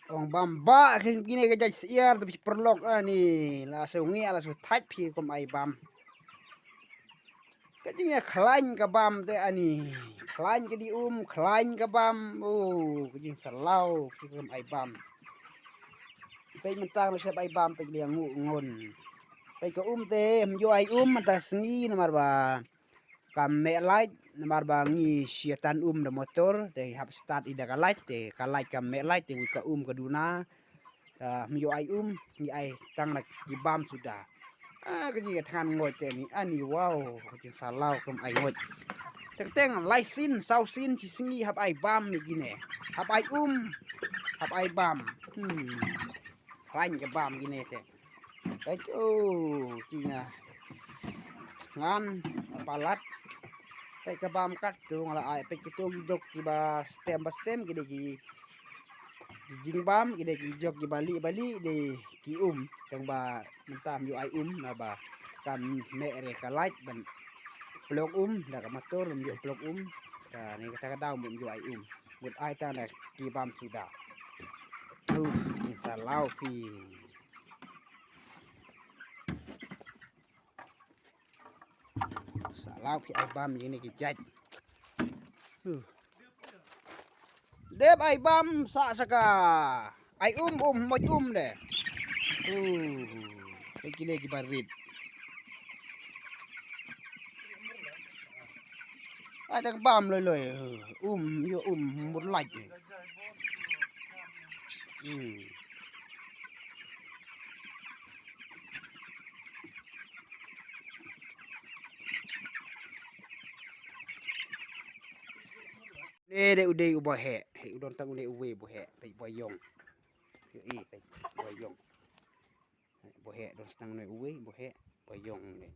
Orang bamba gini kerja siar tapi perlok ni la sungi ala su type pi kom ai bam. Kajingnya klain ke bam te ani. Klain ke di klain ke bam. Oh, kajing salau ki kom ai bam. Pe mentang la siap ai bam pe dia ngun. Pe ke te mjo ai mata sengi namar ba. Kam me light namar ba ngi syaitan de motor te hab start ida ka light te ka light kam me light te ka keduna myo ai ni ai tang nak di bam sudah kejing tangan ngot te ni ani wow kejing salau kum ai ngot teng light sin sau sin ci singi hab ai bam ni gine hab ai hab ai bam lain ke bam gine te baik cinga ngan palat pe ke bam kat tu ngala ai pe kitu gidok ki ba stem gide gi jing bam gide gi jok gi bali de ki tang ba mentam yu ai na ba kan me re ka light ban plok da ka motor yu plok da ni kata daw mum yu ai mut ai ta na ki bam sudah ni salau fi salau fi ai bam ni ki jaj Dep ai bam sa saka ai moj de cái kile ki barit ai tang bam loi yo mut lạch de ude u bo he udon tang ude uwe bo he pe bo yong yo pe bo yong bo he don stang ne uwe bo he bo yong ne